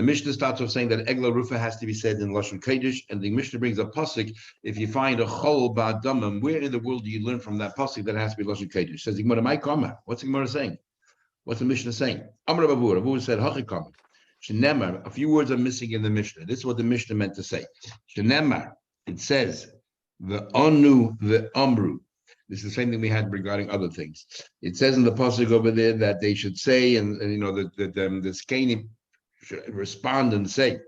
The Mishnah starts off saying that Egla Rufa has to be said in Lashon Kodesh, and the Mishnah brings a pasuk. If you find a chol ba'adamim, where in the world do you learn from that pasuk that has to be Lashon Kodesh? Says the Gemara, "My kama." What's the Gemara saying? What's the Mishnah saying? Amar Babu. Babu said, "Hachi kama." Shenemar. A few words are missing in the Mishnah. This is what the Mishnah meant to say. Shenemar. It says the anu, the amru. This is the same thing we had regarding other things. It says in the pasuk over there that they should say, and you know the skanim should respond and say.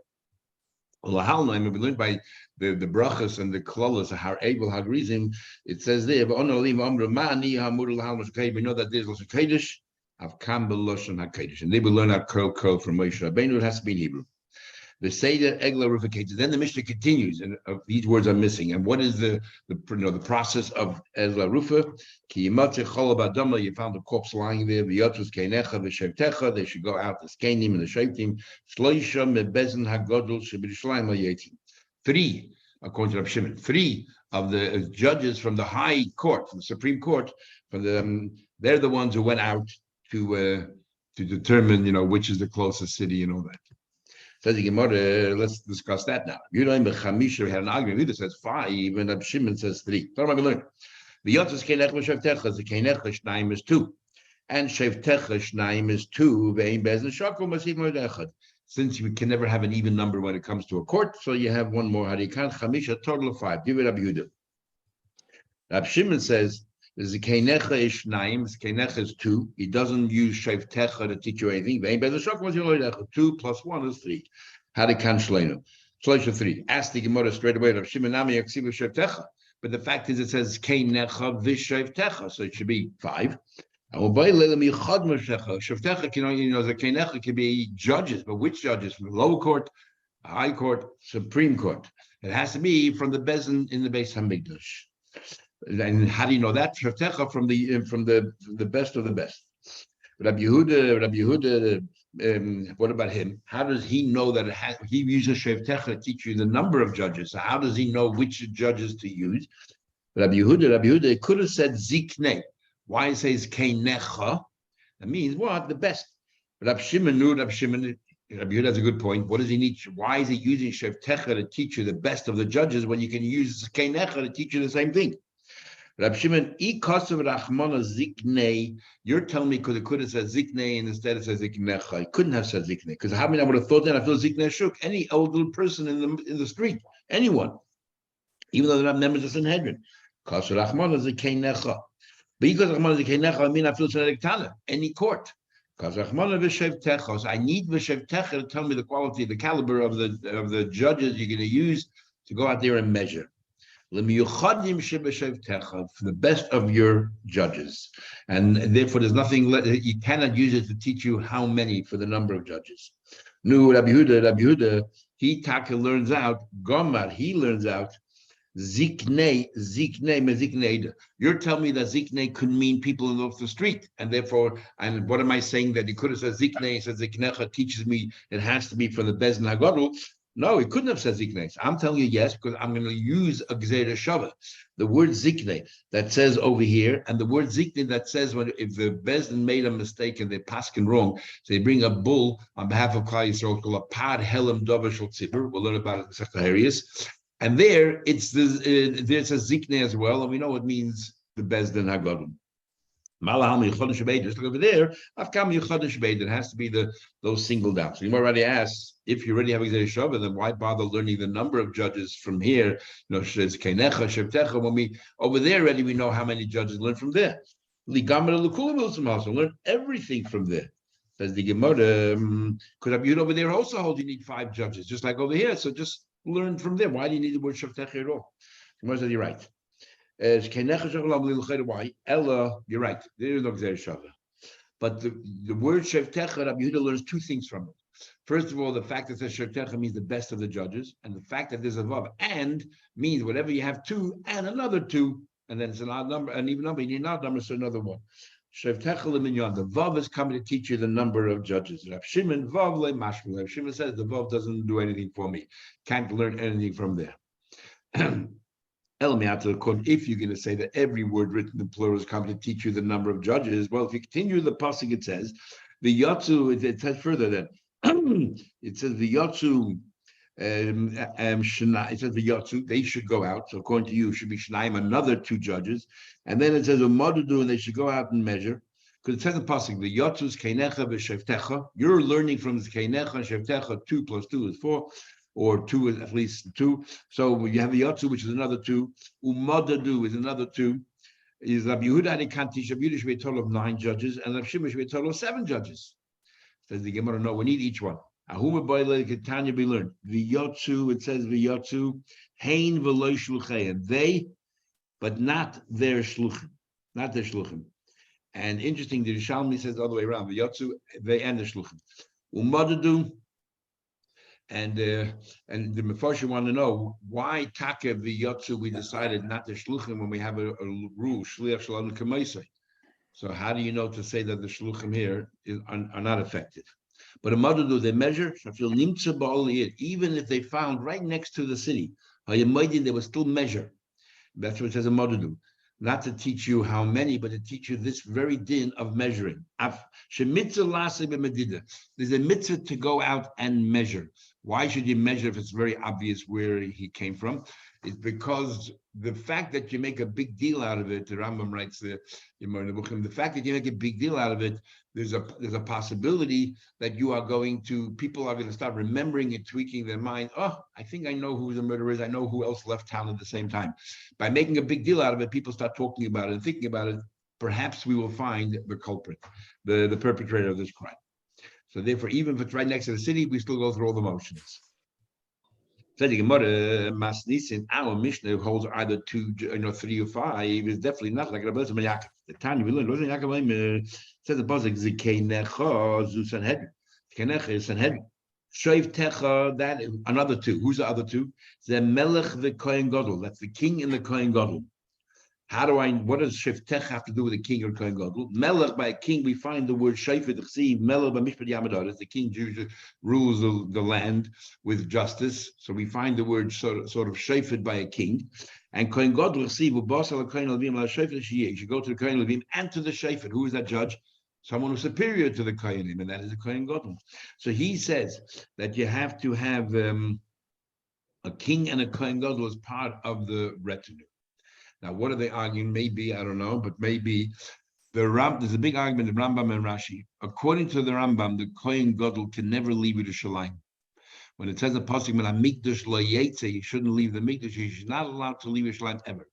We learned by the brachas and the klolas how able hagrizim. It says there, we know that there's lashon kodesh, have kam b'lashon hakodesh, and they will learn our curl from Moshe Rabbeinu. It has to be in Hebrew. The Seder Egla Rufa. Then the Mishnah continues, and these words are missing. And what is the process of Egla Rufa? Ki yimatze chol b'adama. You found the corpse lying there. V'yotzos keinecha v'shevtecha. They should go out the skenim and the shevtim. Shloisha mebezen hagodol shebirishlayim hayetim. 3, according to Rav Shimon, 3 of the judges from the high court, from the Supreme Court, they're the ones who went out to determine, which is the closest city and all that. Says the Gemara, let's discuss that now. We had an argument. Either says 5, and Reb Shimon says 3. What am I going to learn? The Yotzes Keinech v'Shavtecha, the Keinech Shnaim is 2, and Shavtecha Shnaim is 2. Ve'im Bezdin Shakum Masif Moed Echad. Since you can never have an even number when it comes to a court, so you have one more. Harikan Chamisha, total of 5. Give it Rabbi Yehuda. Reb Shimon says there's a Keinecha is Shnaim. Keinecha is 2. He doesn't use Shavtecha to teach you anything. Ve'im Bezdin Shakum Masif Moed Echad. 2 plus 1 is 3. Harikan Shleinu. Shloisha 3. Ask the Gemara straight away. Reb Shimon Nami Yaksiv Shavtecha. But the fact is, it says Keinecha v'Shavtecha, so it should be 5. The Keinecha can be judges, but which judges? From the lower court, high court, Supreme Court. It has to be from the Bezin in the Beis Hamikdash. And how do you know that? Shavtecha from the best of the best. Rabbi Yehuda, what about him? How does he know that he uses Shavtecha to teach you the number of judges? So how does he know which judges to use? Rabbi Yehuda could have said Ziknei. Why it says Keinecha? That means what? The best. Rabbi Shimon Rabbi Yehuda has a good point. What does he need? Why is he using Shavtecha to teach you the best of the judges when you can use Keinecha to teach you the same thing? Rabbi Shimon, Ikasav Rachmana Ziknei. You're telling me because it could have said Ziknei and instead it says Ziknecha. It couldn't have said Ziknei because how many I would have thought that I feel Ziknei Shuk. Any elderly person in the street, anyone, even though they're not members of Sanhedrin. Kasav Rachmana Ziknecha. Because Rachmana Ziknecha, I mean I feel Sanhedrin. Any court. Kasav Rachmana V'Shavtecha. So I need V'Shavtecha to tell me the quality, the caliber of the judges you're going to use to go out there and measure. For the best of your judges, and therefore there's nothing you cannot use it to teach you how many for the number of judges. No, Rabbi Yehuda, he learns out Gomar. He learns out Ziknei. You're telling me that Ziknei could mean people off the street, and therefore, and what am I saying that he could have said Ziknei? He says Ziknecha teaches me it has to be for the Bezdin Hagadol. No, he couldn't have said Ziknei. I'm telling you yes, because I'm going to use a Gzeira Shava. The word Ziknei that says over here, and the word Ziknei that says if the Bezdin made a mistake and they paskin wrong, so they bring a bull on behalf of Klal Yisrael called a Pad Helem Dover Shel Tzibur. We'll learn about it in Sechaharius. And there, there it says Ziknei as well, and we know it means the Bezdin Hagadol. Just like over there, it has to be those singled out. So you already asked, if you already have Gzeira Shava, then why bother learning the number of judges from here? It's Keinecha, Shavtecha. When we over there already, we know how many judges learn from there. Learn everything from there. Says the Gemara, could have you over there also hold you need 5 judges, just like over here. So just learn from there. Why do you need the word Shavtecha at all? Gemara says you're right. Why? Ella, you're right. There is no Gzeira Shava. But the word Shavtecha, Rabbi Yehuda learns 2 things from it. First of all, the fact that it says Shavtecha means the best of the judges, and the fact that there's a vav and means whatever you have 2 and another 2, and then it's an odd number, an even number, you need an odd number, so another 1. Shavtecha leminyan, the vav is coming to teach you the number of judges. Rav Shimon, vav le mashmul. Rav Shimon says the vav doesn't do anything for me. Can't learn anything from there. If you're going to say that every word written in plural is coming to teach you the number of judges, well, if you continue the pasuk, it says the yatsu. It says further that It says the Yotzu. It says the Yotzu, they should go out. So according to you, it should be Shnaim, another two judges. And then it says Umadudu, and they should go out and measure. Because it says in the pasuk, the Yotzu's Keinecha v'Shevtecha. You're learning from the Keinecha and Shevtecha, 2 plus 2 is 4, or 2 is at least 2. So you have the Yotzu, which is another 2. Umadudu is another 2. Is Rabbi Yehuda, they can't teach. Rabbi Yehuda should be a total of 9 judges, and Rabbi Shimon should be a total of 7 judges. Says the Gemara, no, we need each one. Ahuma boile Ketanya be learned. V'yotzu, it says v'yotzu, hein v'loy shluchayim. They, but not their shluchim, not their shluchim. And interesting, the Rishalmi says the other way around. V'yotzu, they and the shluchim. Umadadu, and the Mefarshim want to know why taka v'yotzu we decided not the shluchim when we have a rule shliach shalom k'maisei. So how do you know to say that the shluchim here are not effective? But a mother do they measure? Even if they found right next to the city, they will still measure. That's what it says a mother do. Not to teach you how many, but to teach you this very din of measuring. There's a mitzvah to go out and measure. Why should you measure if it's very obvious where he came from? It's because the fact that you make a big deal out of it, the Rambam writes the fact that you make a big deal out of it, there's a possibility that people are going to start remembering and tweaking their mind. Oh, I think I know who the murderer is. I know who else left town at the same time. By making a big deal out of it, people start talking about it and thinking about it. Perhaps we will find the culprit, the perpetrator of this crime. So therefore, even if it's right next to the city, we still go through all the motions. So the Gemara Masnisin, our Mishnah holds either 2, 3 or 5. Is definitely not like Rabbi Yaakov. The Tanya we learned wasn't Yaakov. Says the pasuk Zikeinecha Zu Sanhedrin. Zikeinecha is Sanhedrin. Shoiv Techa, that is another 2. Who's the other 2? The Melech the Kohen Gadol. That's the king and the Kohen Gadol. What does Sheftech have to do with the king or Kohen Gadol? Melech, by a king, we find the word Shefet Chsiv. Melech by Mishpat Yamadar. The king usually rules the land with justice. So we find the word sort of Shefet by a king. And Kohen Gadol Chsiv, Ubasal Kohen Levim, La Shefet Shiyeh. You should go to the Kohen Levim and to the Shefet. Who is that judge? Someone who's superior to the Kohenim, and that is the Kohen Gadol. So he says that you have to have a king and a Kohen Gadol as part of the retinue. Now, what are they arguing? Maybe, I don't know, but maybe there's a big argument in Rambam and Rashi. According to the Rambam, the Kohen Gadol can never leave Yerushalayim. When it says the pasuk, "Mikdash lo yetze," you shouldn't leave the Mikdash. He's not allowed to leave Yerushalayim ever.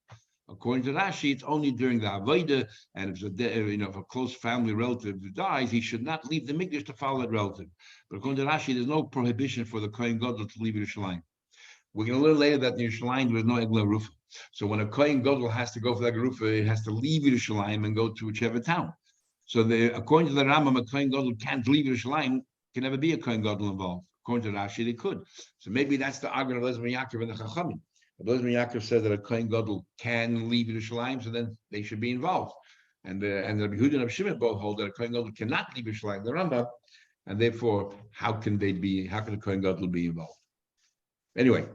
According to Rashi, it's only during the Avodah, and if a close family relative dies, he should not leave the Mikdash to follow that relative. But according to Rashi, there's no prohibition for the Kohen Gadol to leave Yerushalayim. We're going to learn later that in Yerushalayim there is no Egla Rufa. So when a Kohen Gadol has to go for the Egla Rufa, it has to leave Yerushalayim and go to whichever town. So according to the Rambam, a Kohen Gadol can't leave Yerushalayim, can never be a Kohen Gadol involved. According to Rashi, they could. So maybe that's the argument of Elazar Yaakov and the Chachamim. Elazar Yaakov says that a Kohen Gadol can leave Yerushalayim, so then they should be involved. And Rabbi Yehuda and Rabbi Shimon both hold that a Kohen Gadol cannot leave Yerushalayim, the Rambam, and therefore, how can a Kohen Gadol be involved? Anyway,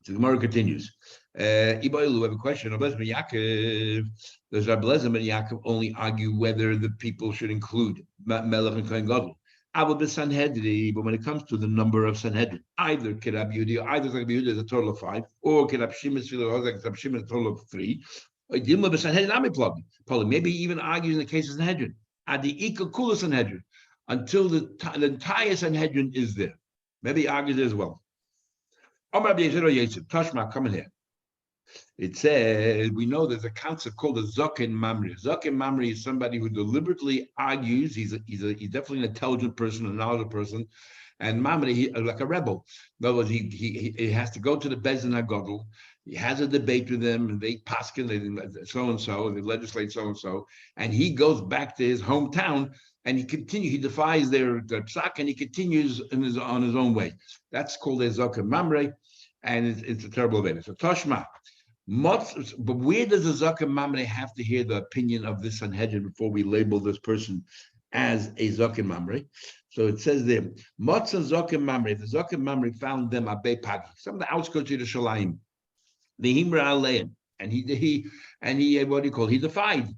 so the Gemara continues. Ibailu, have a question. Does Rabbi Elazar ben Yaakov only argue whether the people should include Melech and Kohen Gadol? But when it comes to the number of Sanhedrin, either Rabbi Yehuda is a total of 5, or Rabbi Shimon is a total of 3. Maybe he even argues in the case of Sanhedrin. Sanhedrin, until the entire Sanhedrin is there. Maybe he argues as well. Tashma, come in here. It says, we know there's a concept called a Zokin Mamri. Zokin Mamri is somebody who deliberately argues. He's definitely an intelligent person, a knowledgeable person. And Mamri, like a rebel. In other words, he has to go to the Bezdin HaGadol. He has a debate with them, and they paskin, so-and-so, and they legislate so-and-so. And he goes back to his hometown, and he defies their psak, and he continues on his own way. That's called a Zokin Mamre, and it's a terrible event. So Toshma. But where does the Zokin Mamre have to hear the opinion of this Sanhedrin before we label this person as a Zokin Mamre? So it says there, Motza Zokin Mamre, the Zokin Mamre found them Abe Pagi, some of the outskirts of the Shalayim, the Himra Aleim, and he what do you call? He defied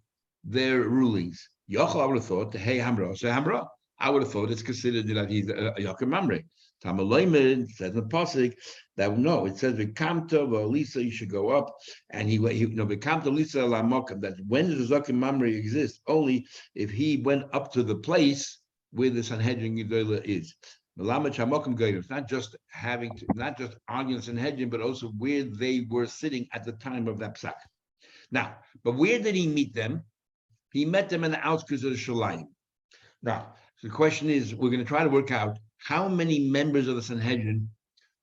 their rulings. Yochel would have thought, hey Hamra, say Hamra. I would have thought it's considered that he's a Yakim Mamre. Tamalayman says in the Pasuk that no, it says Vikamta Lisa, you should go up, and Vikamta Lisa Lamokam, that when does Yakim Mamre exist? Only if he went up to the place where the Sanhedrin Gedolah is. It's not just not just arguing Sanhedrin, but also where they were sitting at the time of that psak. Now, but where did he meet them? He met them in the outskirts of the Shalayim. Now, so the question is, we're going to try to work out how many members of the Sanhedrin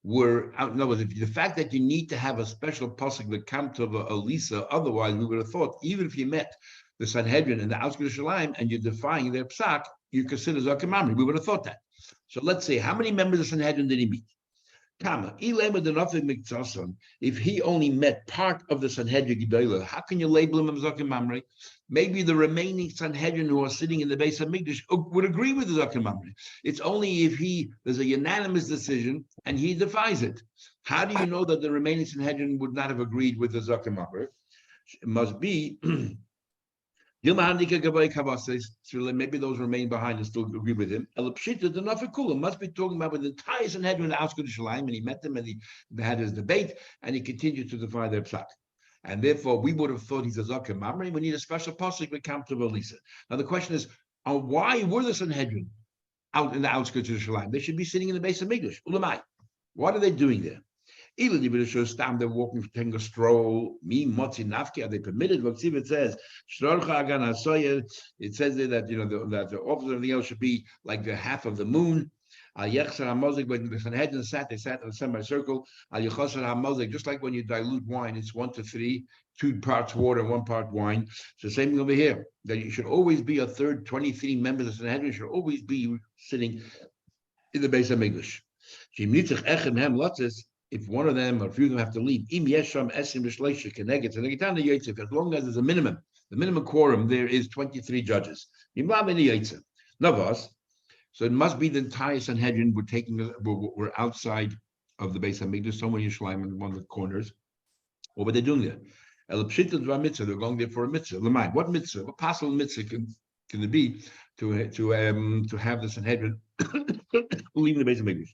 were out. In other words, the fact that you need to have a special pasuk that comes to a Lisa, otherwise we would have thought, even if you met the Sanhedrin in the outskirts of Shalayim and you're defying their psak, you consider Zakim Mamre. We would have thought that. So let's say, how many members of the Sanhedrin did he meet? If he only met part of the Sanhedrin Gedolah, how can you label him as Zakim Mamre? Maybe the remaining Sanhedrin who are sitting in the base of Mikdash would agree with the Zakim Mamre. It's only if there's a unanimous decision and he defies it. How do you know that the remaining Sanhedrin would not have agreed with the Zakim Mamre? It must be so maybe those remain behind and still agree with him. Must be talking about with the entire Sanhedrin in the outskirts of Shalayim, and he met them and he had his debate, and he continued to defy their psak. And therefore, we would have thought he's a Zakim Mamre. We need a special pasuk with Kamta Lisa. Now the question is, why were the Sanhedrin out in the outskirts of Shalayim? They should be sitting in the base of Mikdash. Ulamai. What are they doing there? They're walking, taking a stroll. Me motzi nafki, are they permitted? It says, it says there that that the officer of the El should be like the half of the moon. When the Sanhedrin sat, they sat in a semicircle. Just like when you dilute wine, it's 1-3, 2 parts water, 1 part wine. So the same thing over here. That you should always be a third, 23 members of the Sanhedrin should always be sitting in the base of Mikdash. If one of them or a few of them have to leave, as long as there's a minimum, the minimum quorum there is 23 judges. So it must be the entire Sanhedrin were outside of the base of Mikdash, somewhere in Yerushalayim in one of the corners. What were they doing there? They're going there for a mitzvah. What mitzvah? What possible mitzvah can it be to have the Sanhedrin leaving the base of Mikdash?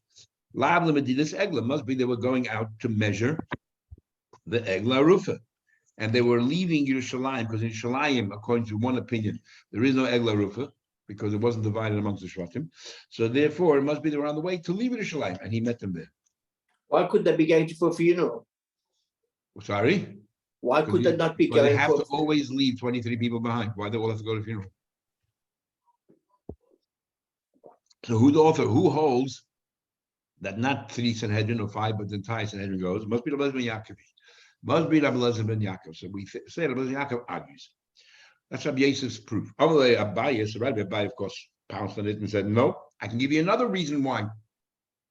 This Egla must be they were going out to measure the Egla Rufa. And they were leaving Yerushalayim, because in Yerushalayim, according to one opinion, there is no Egla Rufa, because it wasn't divided amongst the Shvatim. So therefore, it must be they were on the way to leave Yerushalayim, and he met them there. Why could they be going for a funeral? Sorry? Why could they not be going? They have to always leave 23 people behind. Why they all have to go to the funeral? So who holds that not 3 Sanhedrin or 5, but the entire Sanhedrin goes? It must be Rabbi Yaakov. Must be Rabbi ben Yaakov. So we say Rabbi Yaakov argues. That's Rabbi Yosef's proof. Rabbi Abai, of course, pounced on it and said, no, I can give you another reason why.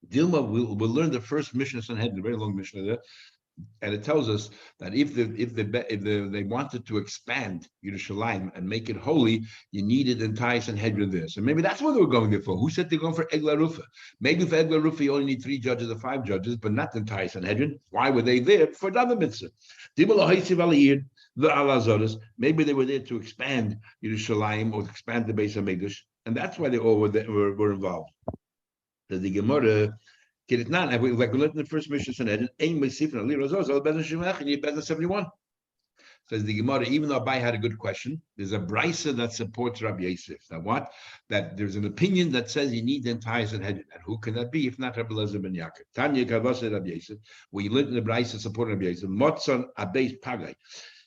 Dilma will learn the first Mishnah Sanhedrin, a very long Mishnah there, and it tells us that if they wanted to expand Yerushalayim and make it holy, you needed the entire Sanhedrin there. So maybe that's what they were going there for. Who said they're going for Egla Rufa? Maybe for Egla Rufa you only need 3 judges or 5 judges, but not the entire Sanhedrin. Why were they there for another mitzvah? Maybe they were there to expand Yerushalayim or expand the base of Mikdash, and that's why they all were involved. The Gemara, like we learned in the first Mishnah Sanhedrin, you need better 71. Says the Gemara, even though Abai had a good question, there's a brisa that supports Rabbi Yosef. Now what? That there's an opinion that says you need the entire Sanhedrin. And who can that be if not Rabbi Elazar ben Yaakov? Tanya Kavasa Rabbi Yosef, where you learned in the brisa supporting Rabbi Yosef, Motzon Abeis Pagai.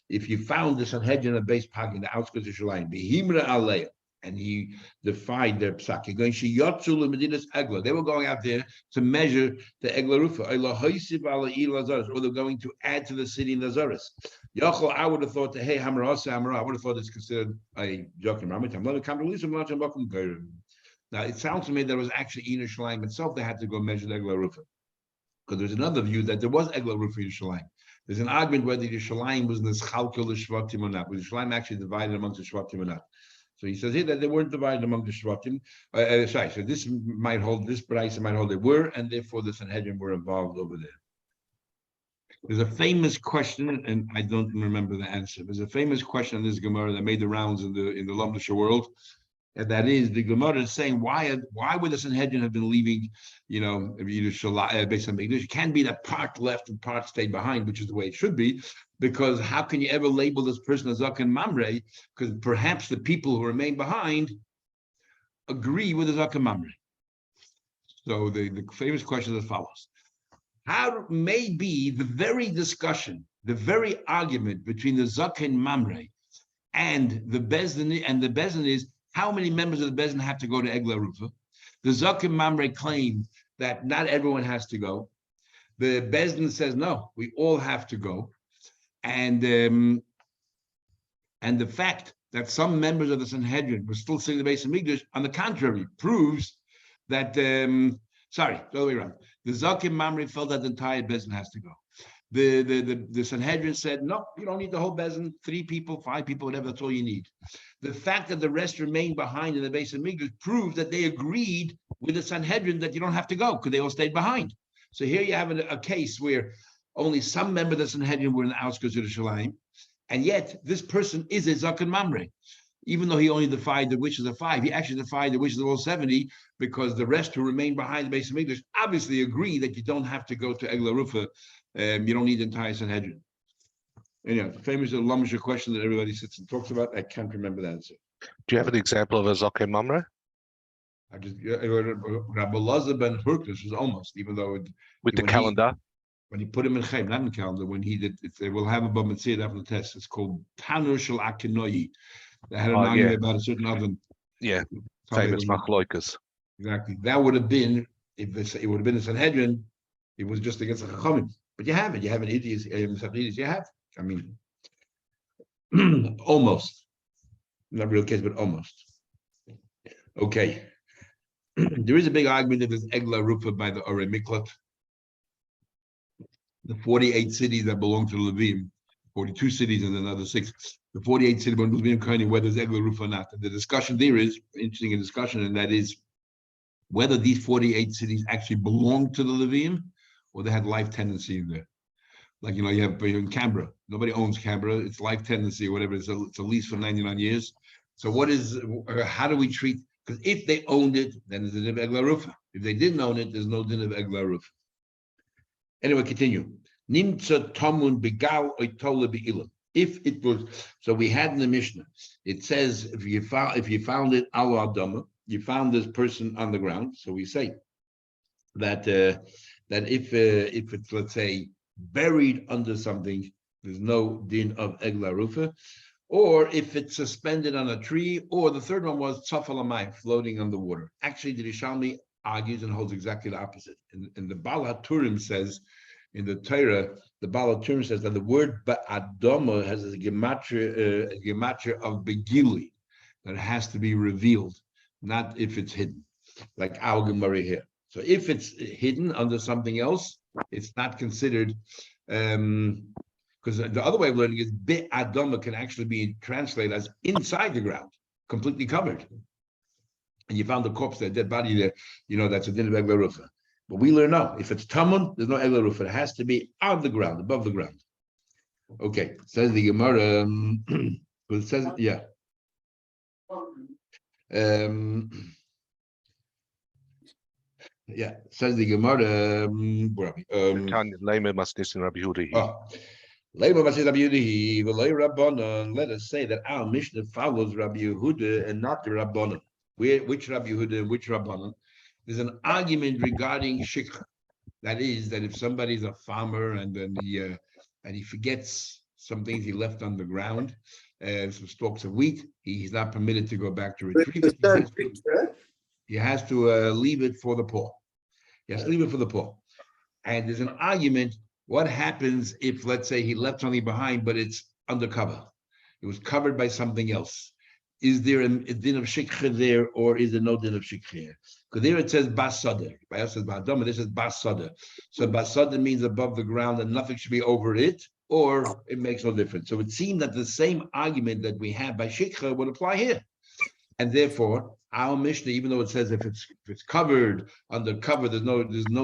If you found the Sanhedrin of Beis Pagai in the outskirts of Shalayim, Behimra Aleya, and he defied their psak. They were going out there to measure the Egla Rufa, or they're going to add to the city in Nazaris. I would have thought that, hey, I would have thought it's considered a Jokim Ramatam. Now, it sounds to me that it was actually in Yerushalayim itself they had to go measure the Egla Rufa. Because there's another view that there was Egla Rufa in Yerushalayim. There's an argument whether Yerushalayim was in this Chalkel Shvatim or not. Was Yerushalayim actually divided amongst the Shvatim or not? So he says here that they weren't divided among the Shvatim. So this might hold, this price might hold they were, and therefore the Sanhedrin were involved over there. There's a famous question, and I don't remember the answer. There's a famous question in this Gemara that made the rounds in the Lumdisher world. And that is the Gemara is saying why would the Sanhedrin have been leaving, based on English? It can be that part left and part stayed behind, which is the way it should be, because how can you ever label this person as Zaken Mamre? Because perhaps the people who remain behind agree with the Zaken Mamre. So the famous question is as follows: how may be the very discussion, the very argument between the Zaken Mamre and the Bezdin is how many members of the Bezdin have to go to Egla Rufa? The Zaken Mamre claimed that not everyone has to go. The Bezdin says no, we all have to go, and the fact that some members of the Sanhedrin were still sitting in the base of Migdash, on the contrary, proves that. The other way around. The Zaken Mamre felt that the entire Bezdin has to go. The Sanhedrin said, no, you don't need the whole Bezdin, 3 people, 5 people, whatever, that's all you need. The fact that the rest remained behind in the base of Migdash proves that they agreed with the Sanhedrin that you don't have to go because they all stayed behind. So here you have a case where only some members of the Sanhedrin were in the outskirts of the Shalim, and yet this person is a Zaken Mamre. Even though he only defied the wishes of 5, he actually defied the wishes of all 70, because the rest who remained behind the base of Migdash obviously agree that you don't have to go to Egla Rufa. You don't need the entire Sanhedrin. Anyhow, the famous Lamisha question that everybody sits and talks about, I can't remember the answer. Do you have an example of a Zaken Mamre? Rabbi Lazar ben Hurkis was almost, even though With the calendar? When he put him in Chaim, not in calendar, when he did, they will have a bum and see it after the test. It's called Tanur Shel Akinoi. They had an argument about a certain oven. Yeah, famous machloikas. Exactly. That would have been, if it would have been a Sanhedrin, it was just against the Chachamim. But you have it. You have an idiot, you have. I mean, almost. Not real case, but almost. Okay. There is a big argument that there's Egla Rufa by the Ore Miklat. The 48 cities that belong to the Levim, 42 cities and another 6. The 48 cities belong to the Levim, whether there's Egla Rufa or not. And the discussion there is interesting discussion, and that is whether these 48 cities actually belong to the Levim or they had life tenancy in there. Like, you have in Canberra, nobody owns Canberra, it's life tenancy or whatever, it's a lease for 99 years. So how do we treat, because if they owned it, then there's a din of Egla Rufa. If they didn't own it, there's no din of Egla Rufa. Anyway, continue. Nimtza tamun begal oitola be'ilam. If it was, so we had in the Mishnah, it says if you found it ala adama, you found this person on the ground. So we say that if it's, let's say, buried under something, there's no din of Egla Rufa, or if it's suspended on a tree, or the third one was tzafalamayim, floating on the water. Actually, the Rishalmi argues and holds exactly the opposite. And the Baal HaTurim says, in the Torah, the Baal HaTurim says that the word ba'adama has a gematria of begili, that it has to be revealed, not if it's hidden, like our Gemara here. So if it's hidden under something else, it's not considered, because the other way of learning is be'adama can actually be translated as inside the ground, completely covered. And you found the corpse there, dead body there, that's a din of Egla Rufa. But we learn no, if it's tamun, there's no Egla Rufa. It has to be on the ground, above the ground. Okay, says the Gemara, it says, yeah. Yeah, says the Gemara, Lema masnisin Rabbi Yehuda. Let us say that our Mishnah follows Rabbi Yehuda and not the Rabbanon. Which Rabbi Yehuda and which Rabbanon? There's an argument regarding shikha. That is, that if somebody's a farmer and then he forgets some things he left on the ground, some stalks of wheat, he's not permitted to go back to retrieve it. He has to leave it for the poor. He has to leave it for the poor. And there's an argument, what happens if, let's say, he left something behind, but it's undercover? It was covered by something else. Is there a din of shikha there, or is there no din of shikha here? Because there it says basada. By us it says ba'adama, this is basada. So basada means above the ground and nothing should be over it, or it makes no difference. So it seemed that the same argument that we have by shikha would apply here. And therefore, our Mishnah, even though it says if it's covered, undercover, there's no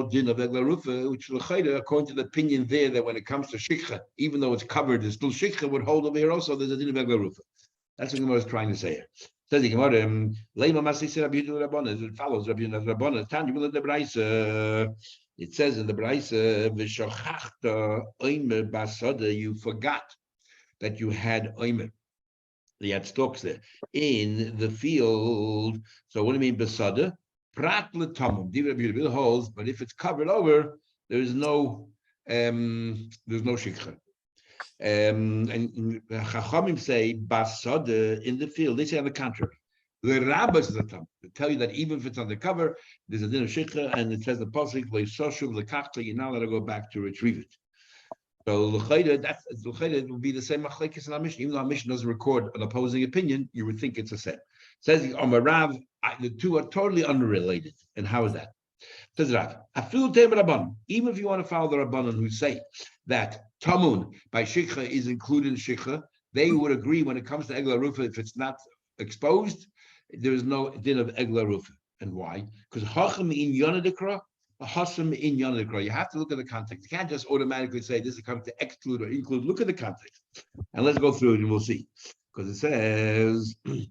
din of Egla Rufa, which according to the opinion there, that when it comes to shikha, even though it's covered, there's still shikha, would hold over here also, there's a din of Egla Rufa. That's what Gemara is trying to say here. Says the Gemara, Leima Masisi Rabbi Yehuda Rabbanan. It follows Rabbi Yehuda Rabbanan. Tanya will the Braisa. It says in the Braisa, V'shachachta oimer basada. You forgot that you had oimer. You had stalks there in the field. So what do you mean basada? Prat l'tamim. Divrei Rabbi Yehuda holds, but if it's covered over, there's no shikha. And Chachamim say basada in the field. They say on the contrary. The rabbis is a tam. They tell you that even if it's undercover, there's a din of shikha, and it says the pasuk le'soshuv lekachta. You're not allowed to go back to retrieve it. So l'chayda would be the same machlekes in our mission. Even though our mission doesn't record an opposing opinion, you would think it's the same. Says Rav, the two are totally unrelated. And how is that? Says Rav, even if you want to follow the Rabbanan who say that Tamun by Shikha is included in Shikha, they would agree when it comes to Egla Rufa, if it's not exposed, there is no din of Egla Rufa. And why? Because Hacham in Yonadikra, Hasam in Yonadikra. You have to look at the context. You can't just automatically say this is coming to exclude or include. Look at the context. And let's go through it and we'll see. Because it says, the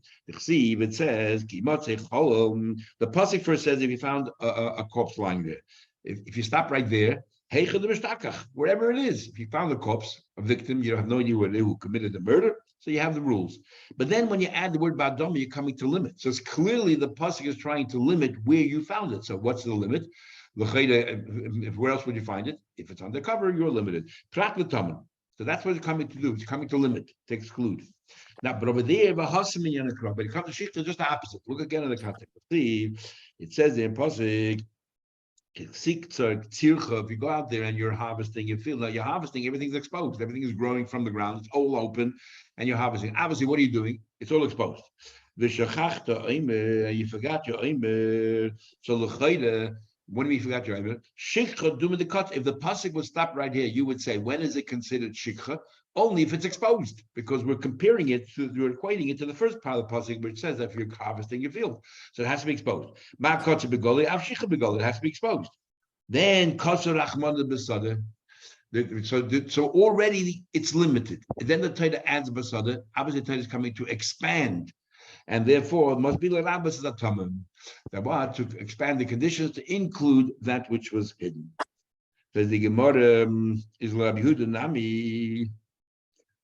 pasuk first says if you found a corpse lying there, if you stop right there, wherever it is, if you found a corpse, a victim, you have no idea who committed the murder, so you have the rules. But then when you add the word badom, you're coming to limit. So it's clearly the pasuk is trying to limit where you found it. So what's the limit? Where else would you find it? If it's undercover, you're limited. So that's what it's coming to do. It's coming to limit, to exclude. Now, but over there, but it comes to shikha, just the opposite. Look again at the context. See, it says there in pasuk, if you go out there and you're harvesting your field, now you're harvesting, everything's exposed, everything is growing from the ground, it's all open, and you're harvesting. Obviously, what are you doing? It's all exposed. You forgot your oimer. So when we forgot your oimer, shikha duma the cut. If the pasuk would stop right here, you would say, when is it considered shikha? Only if it's exposed, because we're comparing it to, we're equating it to the first part of the pasuk, which says that if you're harvesting your field, so it has to be exposed. It has to be exposed. Then so already it's limited. And then the Torah adds basada. Obviously, the Torah is coming to expand, and therefore it must be l'rabas zatamim. That to expand the conditions to include that which was hidden. Says the Gemara is Rabbi Yehuda Nami.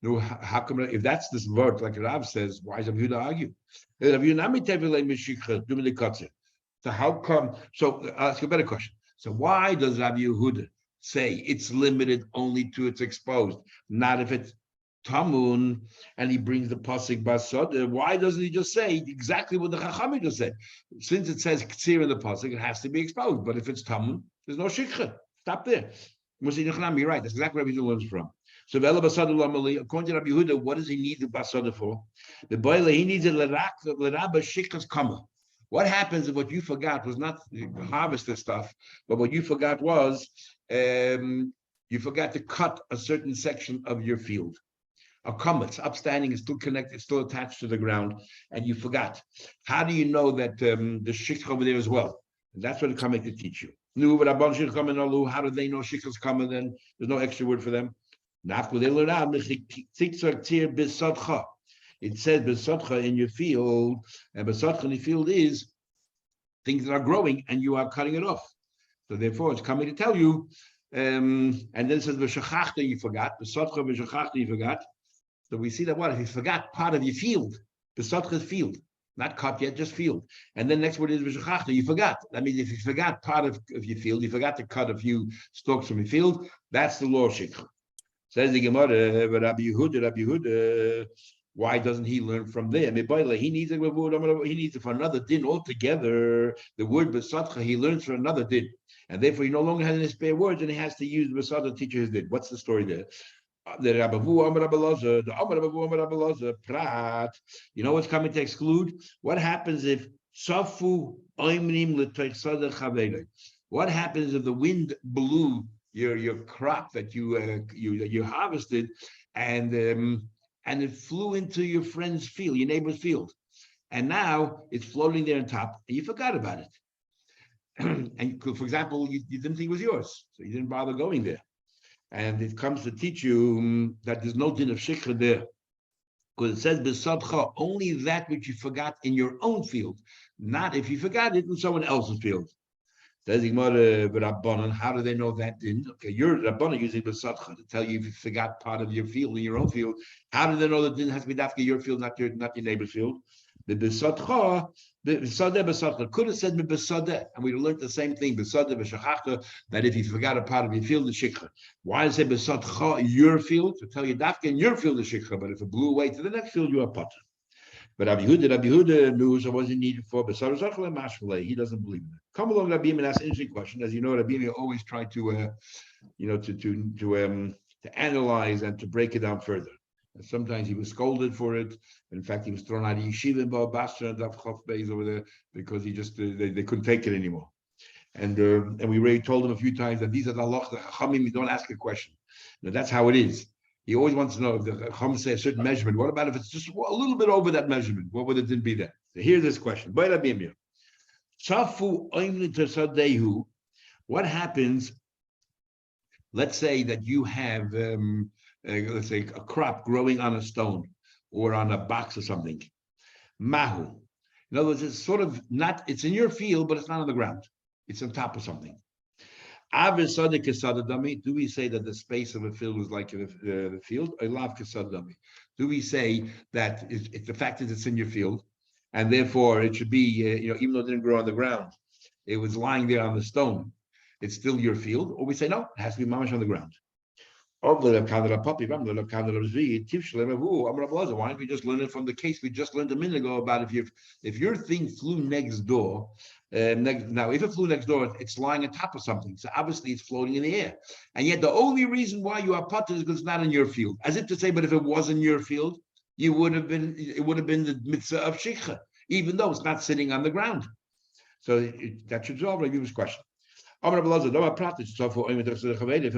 No, how come if that's this word like Rav says? Why does Rabbi Yehuda argue? So how come? So I'll ask you a better question. So why does Rabbi Yehuda say it's limited only to it's exposed, not if it's tamun? And he brings the pasuk basad. Why doesn't he just say exactly what the Chachamim just said? Since it says ktsir in the pasuk, it has to be exposed. But if it's tamun, there's no shikha. Stop there. You're right. That's exactly where Rabbi Yehuda learns from. So, according to Rabbi Yehuda, what does he need the basada for? The boiler, he needs a l'rabba shikas kama. What happens if what you forgot was not harvested stuff, but what you forgot was you forgot to cut a certain section of your field. A kama, it's upstanding, it's still connected, it's still attached to the ground, and you forgot. How do you know that the shikha over there as well? And that's what it's coming to teach you. How do they know shikha's kama? Then there's no extra word for them. It says besotcha in your field, and besotcha in the field is things that are growing and you are cutting it off. So therefore, it's coming to tell you. And then it says b'shachachta, you forgot. Besotcha b'shachachta, you forgot. So we see that what if you forgot part of your field, besotcha is field, not cut yet, just field. And then next word is b'shachachta, you forgot. That means if you forgot part of your field, you forgot to cut a few stalks from your field. That's the law of shikha. Says the Gemara, Rabbi Yehuda, why doesn't he learn from there? He needs it for another din altogether. The word besatcha, he learns for another din. And therefore, he no longer has any spare words, and he has to use the besatcha to teach his din. What's the story there? The Rabbavu Amar Rabbalazar, the Amar Rabbavu Amar Rabbalazar, Prat. You know what's coming to exclude? What happens if Safu Oimrim L'Toichsada Chavele? What happens if the wind blew your crop that you harvested, and it flew into your friend's field, your neighbor's field, and now it's floating there on top, and you forgot about it. And for example, you didn't think it was yours, so you didn't bother going there. And it comes to teach you that there's no din of shikha there. Because it says besodcha, only that which you forgot in your own field, not if you forgot it in someone else's field. Says Rabbanan, how do they know that didn't? Okay, you're Rabbanan using besodcha to tell you if you forgot part of your field in your own field. How do they know that didn't have to be dafka your field, not your neighbor's field? The besodcha, besodcha could have said besodeh, and we learned the same thing besodeh b'shachachta, that if you forgot a part of your field, the shikha. Why does it say besodcha your field to tell you dafka in your field the shikha? But if it blew away to the next field, you are potter. But Rabbi Yehuda knew so wasn't needed for besar zachal and mashmalei. He doesn't believe in it. Come along, Rabbi Yehuda, and ask an interesting question. As you know, Rabbi Yehuda always tried to, to analyze and to break it down further. And sometimes he was scolded for it. In fact, he was thrown out of yeshiva in Baal Basra and Daf Chof Beis over there because he just they couldn't take it anymore. And we already told him a few times that these are the halach, the chachamim. You don't ask a question. Now, that's how it is. He always wants to know if the chacham say a certain measurement. What about if it's just a little bit over that measurement? What would it be then? So here's this question. What happens? Let's say that you have, let's say, a crop growing on a stone or on a box or something. Mahu. In other words, it's sort of not. It's in your field, but it's not on the ground. It's on top of something. Do we say that the space of a field is like the field? Do we say that it's the fact that it's in your field, and therefore it should be, even though it didn't grow on the ground, it was lying there on the stone, it's still your field? Or we say, no, it has to be mamash on the ground. Why don't we just learn it from the case we just learned a minute ago about if your thing flew next door, now if it flew next door, it's lying on top of something, so obviously it's floating in the air, and yet the only reason why you are potter is because it's not in your field. As if to say, but if it was in your field, it would have been the mitzvah of shikha, even though it's not sitting on the ground. So that should resolve Rabbi's question. If it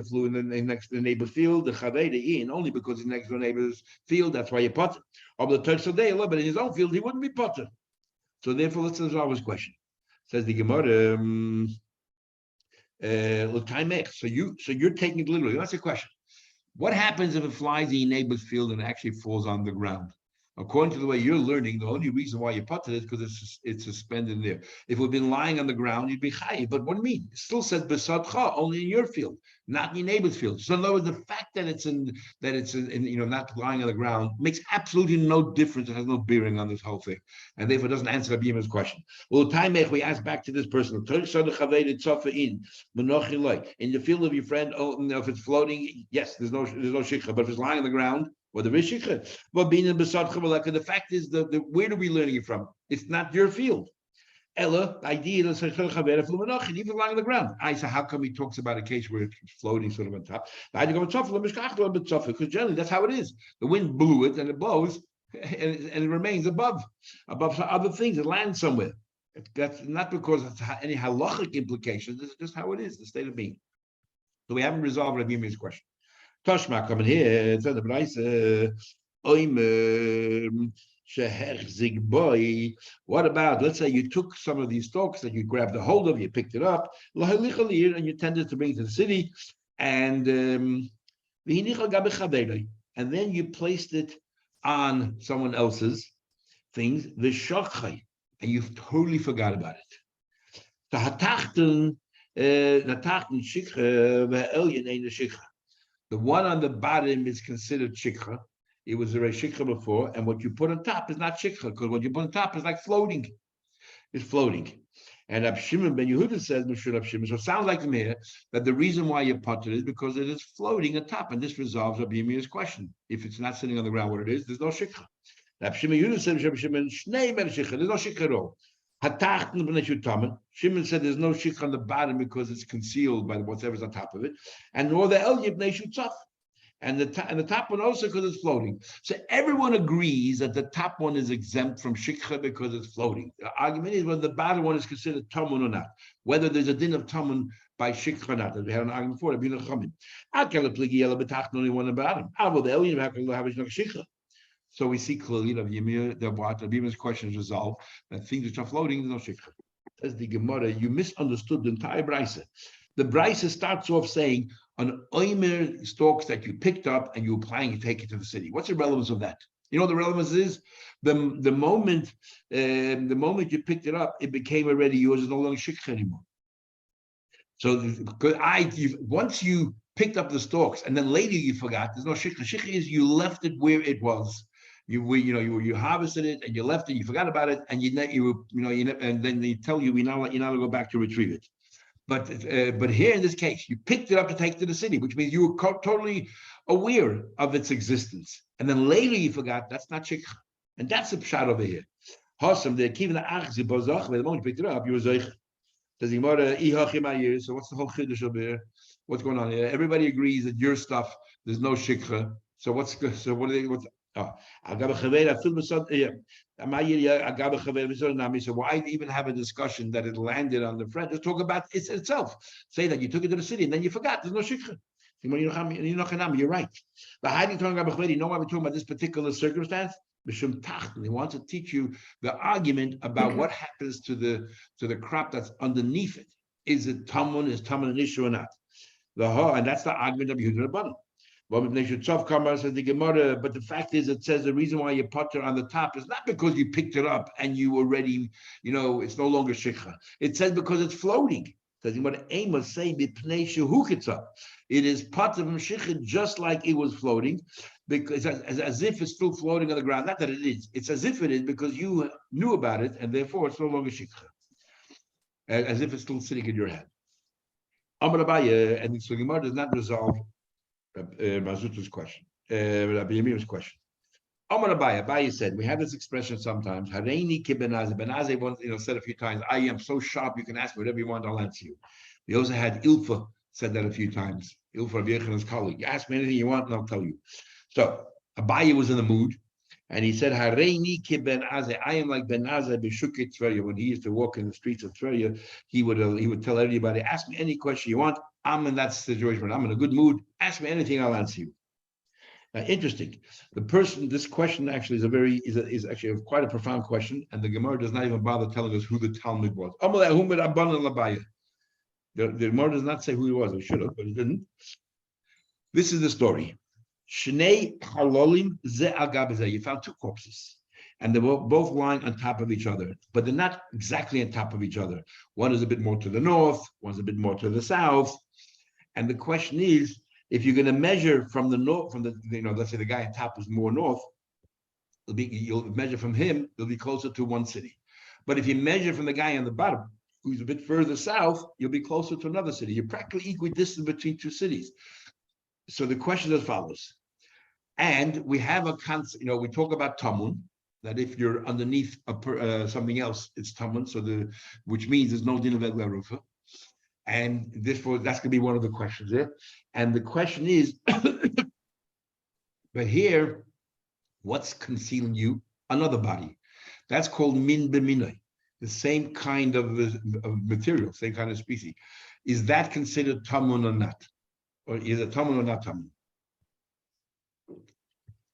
flew in the next to the neighbor's field, the chaveda in only because it's next to the neighbor's field, that's why you potter. But in his own field, he wouldn't be potter. So therefore, let's resolve his question. Says the Gemara. So you're taking it literally. That's the question. What happens if it flies in your neighbor's field and actually falls on the ground? According to the way you're learning, the only reason why you put it is because it's suspended in there. If it had been lying on the ground, you'd be chayiv. But what do you mean? It still says besodcha, only in your field, not in your neighbor's field. So in other words, the fact that it's in not lying on the ground makes absolutely no difference. It has no bearing on this whole thing, and therefore doesn't answer Rabbi Yima's question. Well, we ask back to this person in the field of your friend. Oh, if it's floating, yes, there's no shikha. But if it's lying on the ground, well, there is shikha. But being in besodcha, the fact is where are we learning it from? It's not your field. Ella, the idea is even lying on the ground. I say, how come he talks about a case where it's floating sort of on top? Because generally that's how it is. The wind blew it and it blows, and it remains above other things. It lands somewhere. That's not because of any halachic implications. This is just how it is, the state of being. So we haven't resolved Rabbi Yirmiyah's question. Toshma coming here. It's the Braise. What about, let's say you took some of these stalks that you grabbed a hold of, you picked it up, and you tended to bring it to the city, and then you placed it on someone else's things, and you totally forgot about it. The one on the bottom is considered shikha. It was a shikha before, and what you put on top is not shikha, because what you put on top is like floating. It's floating. And Rab Shimon ben Yehuda says, so it sounds like from here that the reason why you put it is because it is floating on top, and this resolves Rabbi Yirmiyah's question. If it's not sitting on the ground, what it is, there's no shikha. Rab Shimon ben Yehuda says, there's no shikha at all. Shimon said there's no shikha on the bottom because it's concealed by whatever's on top of it, and nor the elyib neshutaf, and the top one also because it's floating. So everyone agrees that the top one is exempt from shikha because it's floating. The argument is whether the bottom one is considered tamun or not, whether there's a din of tamun by shikha or not. As we had an argument before, only one on the bottom. So we see clearly that Rabbi Yima's question is resolved, that things which are floating, there's no shikha. As the Gemara, you misunderstood the entire Braise. The Braise starts off saying, on oimer stalks that you picked up and you're planning to take it to the city. What's the relevance of that? You know what the relevance is? The moment you picked it up, it became already yours. It's no longer shikha anymore. So once you picked up the stalks and then later you forgot, there's no shikha. Shikha is you left it where it was. You harvested it and you left it. You forgot about it, and and then they tell you you're not allowed to go back to retrieve it. But here in this case, you picked it up to take to the city, which means you were totally aware of its existence, and then later you forgot. That's not shikha, and that's the pshat over here. Hasam, the kivin achzi bozach. The moment you picked it up, you were zeich. So what's the whole chiddush over here? What's going on here? Everybody agrees that your stuff there's no shikha. So what's good? So what are they? What's so why even have a discussion that it landed on the friend? Just talk about it itself. Say that you took it to the city and then you forgot. There's no shikha. You're right. But how do you know why we're talking about this particular circumstance? He wants to teach you the argument about what happens to the crop that's underneath it. Is tamun an issue or not? And that's the argument of Yehuda Rabbanan. Says the Gemara, but the fact is, it says the reason why you putter on the top is not because you picked it up and you already, it's no longer shikha. It says because it's floating. Says what Amos say, it is putter from shikha just like it was floating, because as if it's still floating on the ground. Not that it is. It's as if it is because you knew about it and therefore it's no longer shikha. As if it's still sitting in your head. Amar Abaye, and so Gemara does not resolve Mazuta's question, Rabbi Yemir's question. Amar Abaye said, we have this expression sometimes, Hareini ki benaze. Benaze once, said a few times, I am so sharp, you can ask me whatever you want, I'll answer you. We also had Ilfa said that a few times. Ilfa of Yechan's colleague. You ask me anything you want, and I'll tell you. So Abaye was in the mood, and he said, Hareini ki benaze. I am like Benaze b'shukei Tveria. When he used to walk in the streets of Tveria, he would tell everybody, ask me any question you want. I'm in that situation when I'm in a good mood. Ask me anything, I'll answer you. Now, interesting. This question actually is actually quite a profound question, and the Gemara does not even bother telling us who the Talmud was. The Gemara does not say who he was. It should have, but it didn't. This is the story. Shnei halolim ze al gab ze. You found two corpses, and they were both lying on top of each other, but they're not exactly on top of each other. One is a bit more to the north, one's a bit more to the south. And the question is, if you're going to measure from the north, let's say the guy on top is more north, you'll measure from him, it'll be closer to one city. But if you measure from the guy on the bottom, who's a bit further south, you'll be closer to another city. You're practically equidistant between two cities. So the question is as follows. And we have a concept, we talk about tamun, that if you're underneath something else, it's tamun, which means there's no din of egla rufa. And that's going to be one of the questions there. And the question is, but here, what's concealing you? Another body. That's called min b'minay, the same kind of material, same kind of species. Is that considered tamun or not? Or is it tamun or not tamun?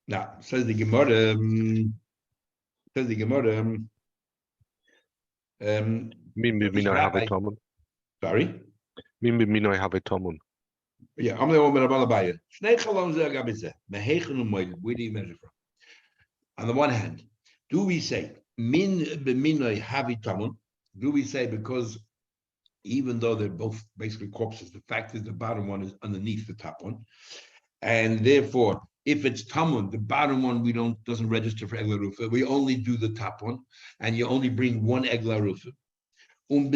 Now, says the Gemara, Min b'minay have tamun. Sorry? Min b'minay have tamun. Yeah, I'm the one with Abalabaya. Where do you measure from? On the one hand, do we say min b'minay havi tamun? Do we say because even though they're both basically corpses, the fact is the bottom one is underneath the top one, and therefore, if it's tamun, the bottom one doesn't register for egla rufa. We only do the top one, and you only bring one egla rufa. But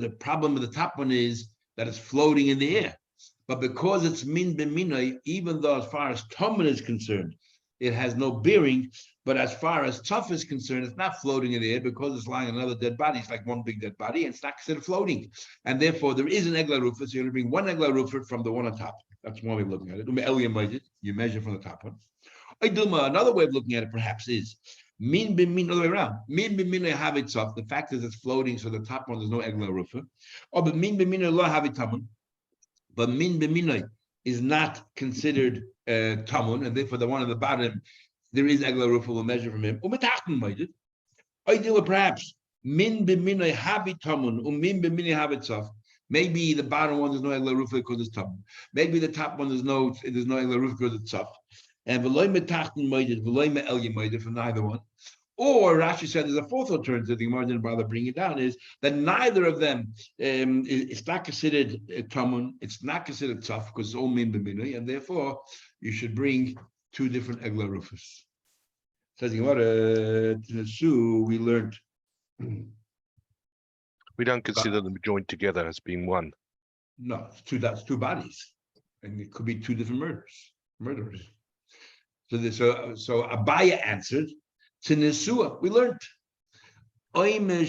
the problem with the top one is that it's floating in the air. But because it's min b'minay, even though as far as tamun is concerned, it has no bearing. But as far as tough is concerned, it's not floating in the air because it's lying on another dead body. It's like one big dead body, and it's not considered floating. And therefore, there is an egla rufa. So you're going to bring one egla rufa from the one on top. That's one way of looking at it. You measure from the top one. Another way of looking at it, perhaps, is min b'min, other way around. Min b'minay have it soft. The fact is it's floating, so the top one there's no egla rufa. Or but min b'minay lo have it tamun. But min b'minay is not considered tamun, and therefore the one on the bottom there is egla rufa. Will measure from him. Perhaps min b'minay have it tamun. Min b'minay have it soft. Maybe the bottom one there's no egla rufa because it's tamun. Maybe the top one there's no egla rufa because it's soft. and v'loy metachten moeded, v'loy me'elya moeded from neither one. Or Rashi said there's a fourth alternative. The Gemara didn't bother bringing it down. Is that neither of them it's not considered tamun. It's not considered tough because it's all min b'minui, and therefore you should bring two different egla rufus. Says the Gemara, we learned. We don't consider them joined together as being one. No, it's two. That's two bodies, and it could be two different murderers. So Abaya answered. To Nesua, we learned the oimer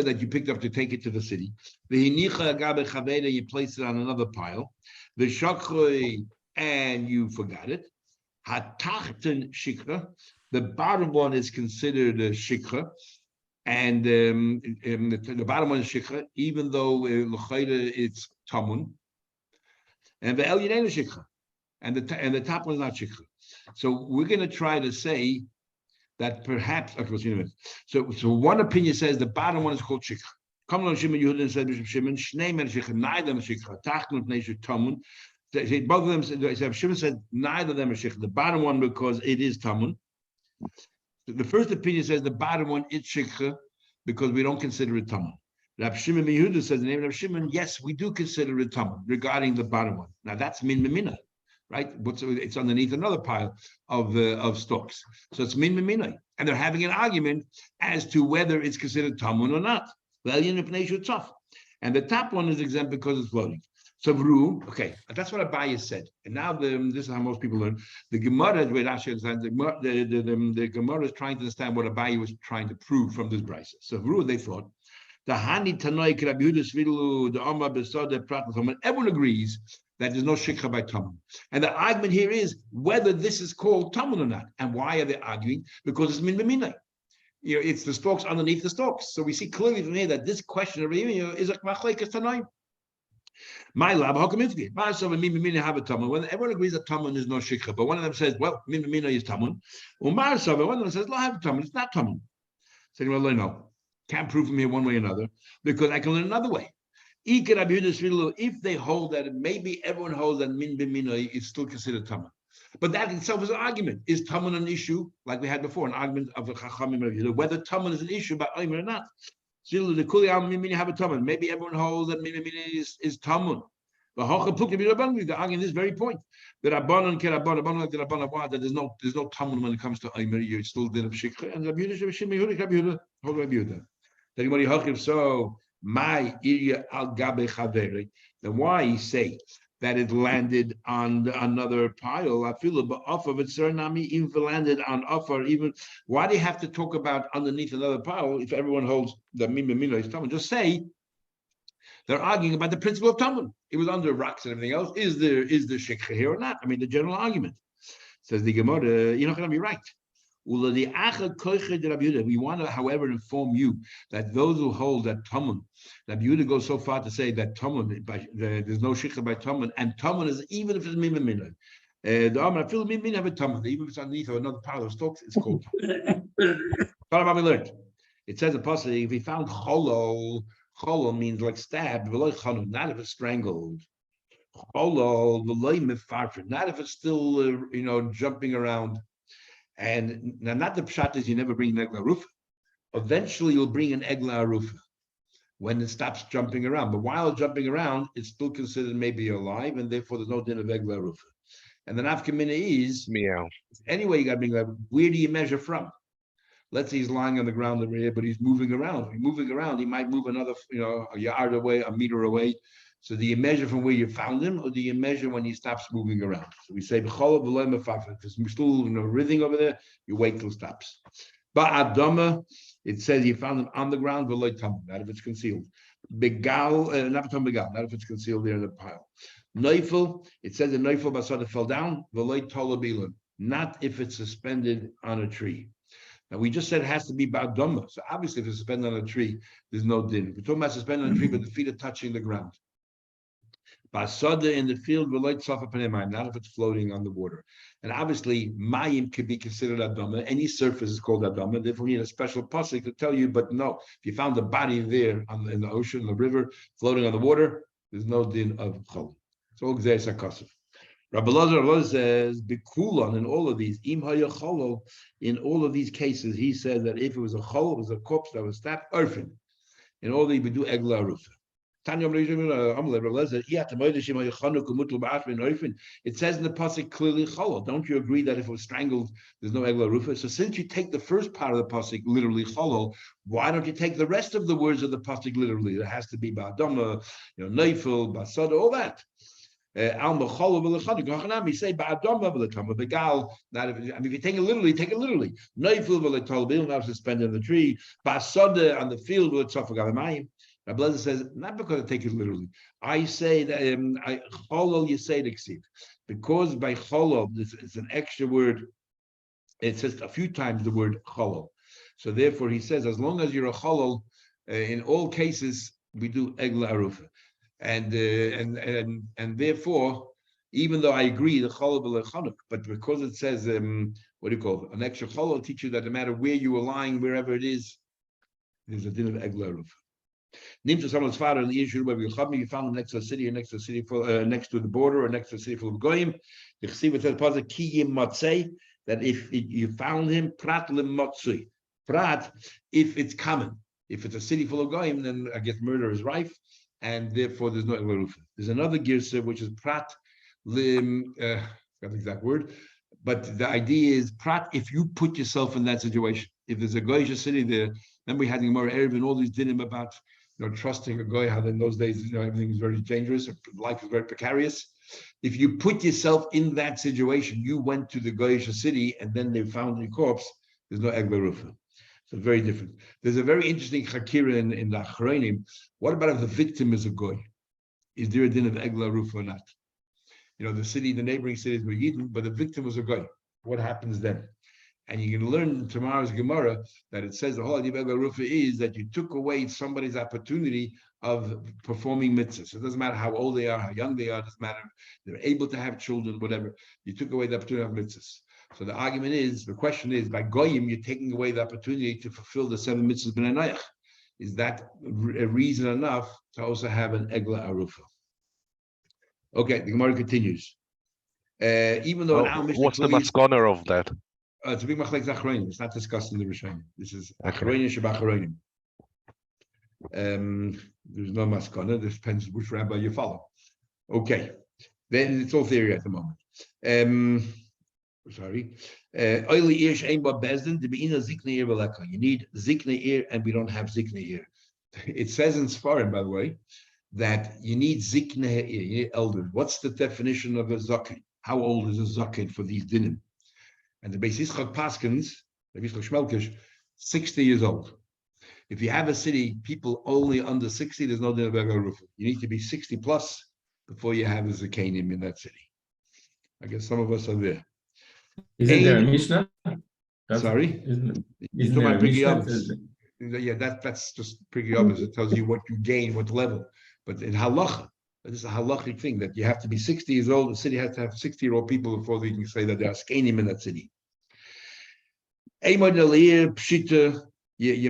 that you picked up to take it to the city. You placed it on another pile. The shakhroi, and you forgot it. Hatachten shikra. The bottom one is considered a shikra, and the bottom one is shikra, even though it's tamun. And the elyon is shikra, and the top one is not shikra. So we're going to try to say that perhaps. Okay, we'll see in a minute. So one opinion says the bottom one is called shikha. Kamlan Shimon Yehuda said Bishop Shimon Shnei men shikha, neither of them shikha. Tachnut neishu tamun. Both of them. Shimon said neither of them are shikha. The bottom one because it is tamun. The first opinion says the bottom one is shikha because we don't consider it tamun. Rab Shimon Yehuda says the name of Rab Shimon. Yes, we do consider it tamun regarding the bottom one. Now that's min memina. Right, it's underneath another pile of stalks, so it's min minay, and they're having an argument as to whether it's considered tamun or not. And the top one is exempt because it's floating. So okay, that's what Abaye said. And now this is how most people learn. The Gemara, the Gemara is trying to understand what Abaye was trying to prove from this brisa. So they thought the Hani Tanoi Rabbi Yehuda Svilu, the Omar Besode Prat, everyone agrees that there's no shikha by tamun. And the argument here is whether this is called tamun or not. And why are they arguing? Because it's min b'minay. It's the stalks underneath the stalks. So we see clearly from here that this question of is a machlekes tanoim. My lab, how come it's good? When everyone agrees that tamun is no shikha, but one of them says, well, min b'minay is tamun. One of them says, lo have tamun, it's not tamun. So no, can't prove from here one way or another, because I can learn another way. If they hold that, maybe everyone holds that min b'minay is still considered tamun, but that itself is an argument. Is tamun an issue, like we had before, an argument of the chachamim whether tamun is an issue by omer or not? Maybe everyone holds that min b'minay is tamun. The arguing this very point that there's no tamun when it comes to omer. You're still din of shikha, and Rabbi Yehuda. So. My iria al gabe chaveri. Then why say that it landed on another pile? I feel but off of it, Suriname, even if it landed on offer, even why do you have to talk about underneath another pile if everyone holds the mimimino is tamun? Just say they're arguing about the principle of tamun. It was under rocks and everything else. Is there shikha here or not? I mean, the general argument says the Gemara. You're not going to be right. We want to, however, inform you that those who hold that tamun, that Yehuda goes so far to say that tamun, there's no shikha by tamun, and tamun is even if it's mimimina. The Amar feel mimimina have a tamun, even if it's underneath or another pile of stalks, it's called. What we learned? It says a pasuk, if he found cholol means like stabbed, not if it's strangled. Cholol, not if it's still jumping around. And now, not the pshat is you never bring an egla rufa. Eventually, you'll bring an egla rufa when it stops jumping around. But while it's jumping around, it's still considered maybe alive, and therefore there's no din of egla rufa. And the nafkamina is meow. Anyway, you got to bring that. Where do you measure from? Let's say he's lying on the ground over here, but he's moving around. If he's moving around, he might move another, a yard away, a meter away. So do you measure from where you found him, or do you measure when he stops moving around? So we say, if it's still writhing over there, you wait till it stops. But Adama, it says you found him on the ground, not if it's concealed. Begal, not if it's concealed there in the pile. Neufel, it says the Neufel Basada fell down, not if it's suspended on a tree. Now we just said it has to be Ba'adama. So obviously if it's suspended on a tree, there's no din. We're talking about suspended on a tree, but the feet are touching the ground. Basada in the field, not if it's floating on the water. And obviously, mayim could be considered adama. Any surface is called adama. Therefore, we need a special pasuk to tell you. But no, if you found a body there in the ocean, the river, floating on the water, there's no din of chol. It's all gzeis hakasuf. Rabbi Lazar says, Bikulon in all of these, Im Hayacholo, in all of these cases, he said that if it was a chol, it was a corpse that was stabbed, Urfin. In all these, we do Egla Arufa. It says in the pasuk clearly cholol. Don't you agree that if it was strangled, there's no egla rufa? So since you take the first part of the pasuk literally cholol, why don't you take the rest of the words of the pasuk literally? There has to be ba'adama, neifel, basada, all that. Alma cholol v'lechanuk. Say ba'adama v'letama begal. Now, if you take it literally, take it literally. Neifel v'letol bil now suspended on the tree. Basada on the field with tzafagamayim. Rabbi Lezer says, not because I take it literally. I say that cholol yisei because by cholol, it's an extra word. It says a few times the word cholol. So therefore, he says, as long as you're a cholol, in all cases we do egla arufa, and therefore, even though I agree the cholol b'lechanuk, but because it says what do you call it? An extra cholol teach you that no matter where you are lying, wherever it is, there's a din of egla arufa. Named to someone's father in the issue where you found him next to a city or next to a city next to the border or next to a city full of goyim. The chesiv says positive kiyim matzei that if you found him prat limmatzui prat if it's common, if it's a city full of goyim, then I guess murder is rife and therefore there's no erufa. There's another girsa which is prat lim got the exact word, but the idea is prat if you put yourself in that situation. If there's a goyish city there, then we had the Gemara Erev and all these dinim about trusting a guy, how in those days, everything is very dangerous, life is very precarious. If you put yourself in that situation, you went to the Goyish city and then they found your corpse, there's no Egla Rufa. So very different. There's a very interesting Chakira in the Achronim. What about if the victim is a Goy? Is there a din of Egla Rufa or not? The neighboring cities were Yidden, but the victim was a Goy. What happens then? And you can learn in tomorrow's Gemara that it says the whole idea of Egla Rufa is that you took away somebody's opportunity of performing mitzvahs. So it doesn't matter how old they are, how young they are, it doesn't matter if they're able to have children, whatever. You took away the opportunity of mitzvahs. So the question is, by Goyim, you're taking away the opportunity to fulfill the 7 mitzvahs b'nai Noach. Is that a reason enough to also have an Egla Arufa? Okay, the Gemara continues. Even though what's the maskana of that? It's a big machlek Achronim. It's not discussed in the Rishonim. This is Achronim Shebachronim. There's no maskana. This depends which rabbi you follow. Okay, then it's all theory at the moment. Sorry. Oily ear shein ba bezdin to be in a zikne ear veleka. You need zikne ear, and we don't have zikne ear. It says in Sfarim, by the way, that you need zikne ear. You need elders. What's the definition of a zaken? How old is a zaken for these dinim? And the Beis Yitzchak Paskins, the Beis Yitzchak Shmelkish, 60 years old. If you have a city, people only under 60, there's no din of Egla Rufa. You need to be 60 plus before you have a Zakanim in that city. I guess some of us are there. Isn't there a Mishnah? Sorry? Isn't there a Mishnah? Yeah, that's just pretty obvious. It tells you what you gain, what level. But in halacha, this is a halachic thing that you have to be 60 years old. The city has to have 60-year-old people before they can say that there are skenim in that city. You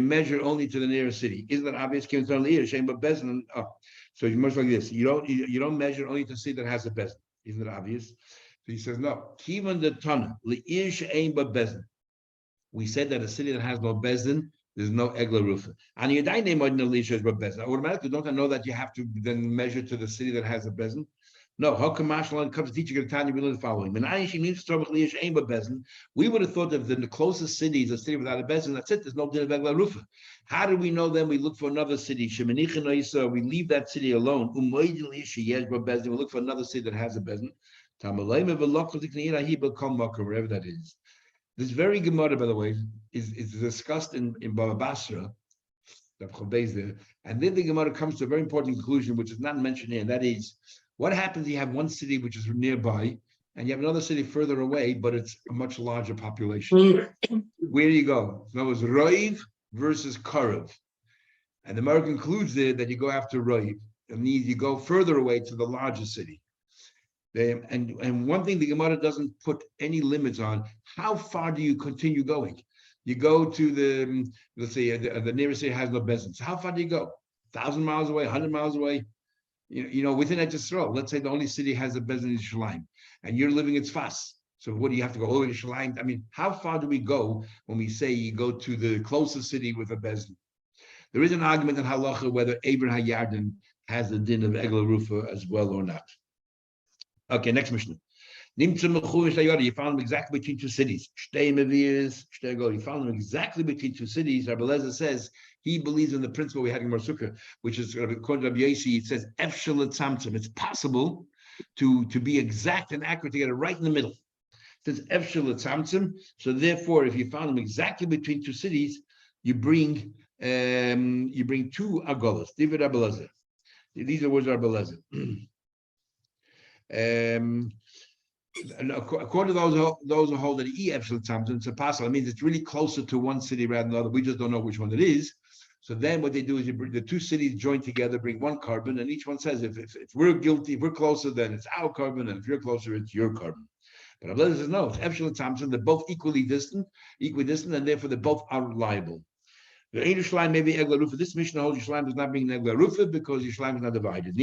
measure only to the nearest city. Isn't that obvious? So you must like this. You don't measure only to a city that has a bezin. Isn't that obvious? So he says no. Kivan the tana le'ir she'ein ba bezin. We said that a city that has no bezin, there's no egla rufa. And you automatically don't I know that you have to then measure to the city that has a bezin. No, how come Mashal comes to teaching Tanya? We learn the following: we would have thought that the closest city is a city without a bezin. That's it. There's no din of egla rufa. How do we know? Then we look for another city. We leave that city alone. We look for another city that has a bezin. Wherever that is. This very Gemara, by the way, is discussed in Baba Basra, and then the Gemara comes to a very important conclusion, which is not mentioned here, and that is, what happens if you have one city which is nearby, and you have another city further away, but it's a much larger population? Where do you go? In other words, Roiv versus Karev. And the Gemara concludes there that you go after Roiv, and you go further away to the larger city. And one thing the Gemara doesn't put any limits on, how far do you continue going? You go to the, let's say, the nearest city has no bezin. So how far do you go? 1,000 miles away, 100 miles away? within Eretz Yisrael, let's say the only city has a Beis Din Yerushalayim, and you're living in Tzfas. So what do you have to go over Yerushalayim? I mean, how far do we go when we say you go to the closest city with a Beis Din? There is an argument in halacha whether Eber HaYarden has the din of Egla Rufa as well or not. Okay, next Mishnah. You found them exactly between two cities. You found them exactly between two cities. Rabbi Eliezer says he believes in the principle we had in Marsukah, which is according to Rabbi Yosi, it says it's possible to be exact and accurate to get it right in the middle. It says so therefore, if you found them exactly between two cities, you bring two agolas. David Rabbi Eliezer. These are words of Rabbi Eliezer. And according to those who hold that it's possible. It means it's really closer to one city rather than the other. We just don't know which one it is. So then what they do is you bring the two cities join together, bring one carbon, and each one says if we're guilty, if we're closer, then it's our carbon, and if you're closer, it's your carbon. But Abelazar says no, it's Epshel Thompson. They're both equidistant, and therefore they both are liable. The Yerushalayim may be Egla Rufa. This Mishnah holds Yerushalayim does not bring Egla Rufa because Yerushalayim is not divided.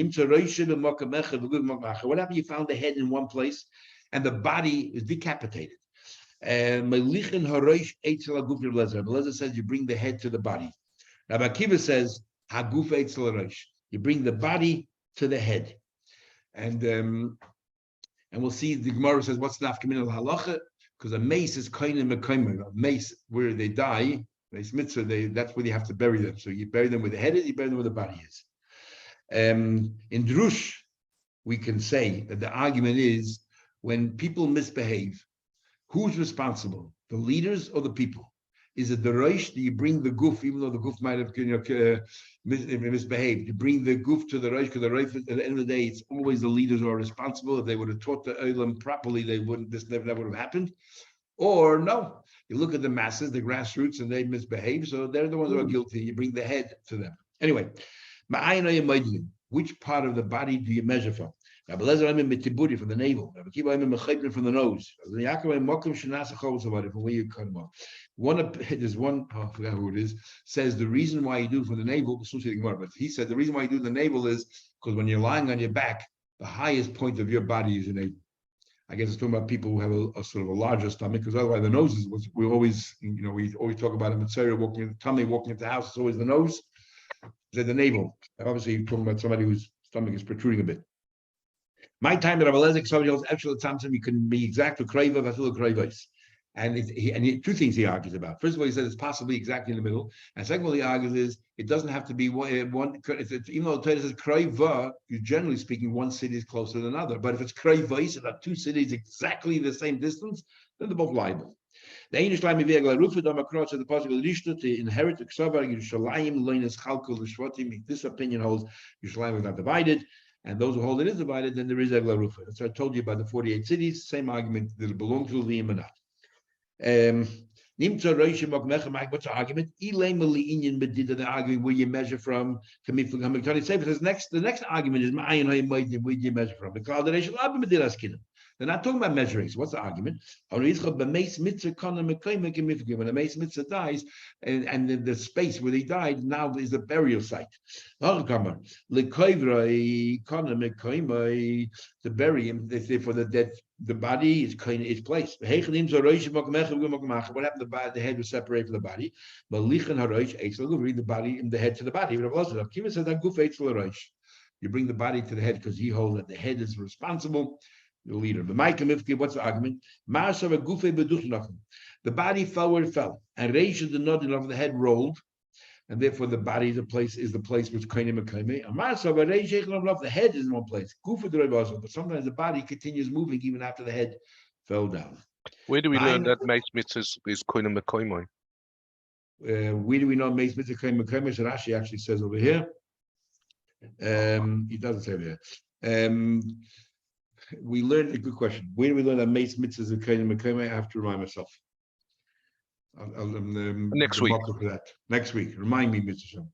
What happened? You found the head in one place and the body is decapitated. Melichin Harosh Eitzel Haguf Rebelezer. Rebelezer says you bring the head to the body. Rabbi Akiva says Haguf Eitzel Harosh. You bring the body to the head, and we'll see. The Gemara says what's nafkamin al halacha because a mace is kainim mekaimer. A mace where they die. That's where you have to bury them. So you bury them where the head is, you bury them where the body is. In Drush, we can say that the argument is when people misbehave, who's responsible? The leaders or the people? Is it the Rosh? Do you bring the goof, even though the goof might have misbehaved? You bring the goof to the Rosh, because the Rosh, at the end of the day, it's always the leaders who are responsible. If they would have taught the Olam properly, this never would have happened. Or no, you look at the masses, the grassroots, and they misbehave, so they're the ones who are guilty. You bring the head to them. Anyway, which part of the body do you measure from? Rabbi Eliezer from the navel. Rabbi Akiva from the nose. From where you cut them off. There's one, I forgot who it is, says the reason why you do it from the navel, but he said the reason why you do the navel is because when you're lying on your back, the highest point of your body is your navel. I guess it's talking about people who have a sort of a larger stomach, because otherwise the nose is we always talk about a mitzvah walking in the tummy, walking into the house. It's always the nose, the navel. Obviously, you're talking about somebody whose stomach is protruding a bit. My time at Rabbi Eliezer, somebody else actually Thompson, you can be exact with Krayva, Vasil Krayvais. And two things he argues about. First of all, he says it's possibly exactly in the middle. And second of all, he argues is it doesn't have to be one. Even though the Torah says Krayva, generally speaking, one city is closer than another. But if it's Krayvais, about two cities exactly the same distance, then they're both liable. The Yerushalayim Vegla Rufa Damakros the possible Rishta to inherit the Ksavar Yerushalayim Loinas Chalkul Shvatim. This opinion holds Yerushalayim is not divided. And those who hold it is divided, then there is Egla Rufa. That's what I told you about the 48 cities. Same argument that belong to the or not. What's the argument? The argument where you measure from. The next argument is where you measure from. They're not talking about measuring. So what's the argument? When a mace mitzvah dies, and the space where they died now is the burial site. To bury him, they say for the dead, the body is kind of its place. What happened? The head was separated from the body. Read the body and the head to the body. You bring the body to the head because he holds that the head is responsible. The leader. What's the argument? The body fell where it fell, and the nodding of the head rolled, and therefore the body is the place which kainim and kaimei. The head is in one place. But sometimes the body continues moving even after the head fell down. Where do we learn that Meis Mitzvah is kainim and kaimei? Where do we know Meis Mitzvah kainim and kaimei? So Rashi actually says over here. He doesn't say over here. We learned a good question. Where do we learn that Meis Mitzvah is a kainim and kaimei? I have to remind myself. Next week. For that. Next week. Remind me, Mr. Shem.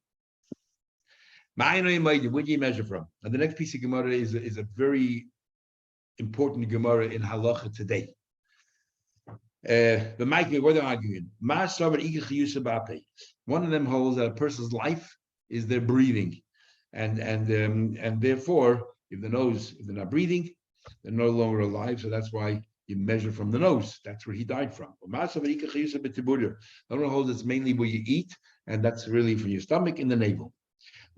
Where do you measure from? And the next piece of Gemara is a very important Gemara in Halacha today. The Mike, what they're arguing. One of them holds that a person's life is their breathing. and therefore, if they're not breathing, they're no longer alive. So that's why you measure from the nose. That's where he died from. I don't hold it's mainly where you eat, and that's really from your stomach in the navel.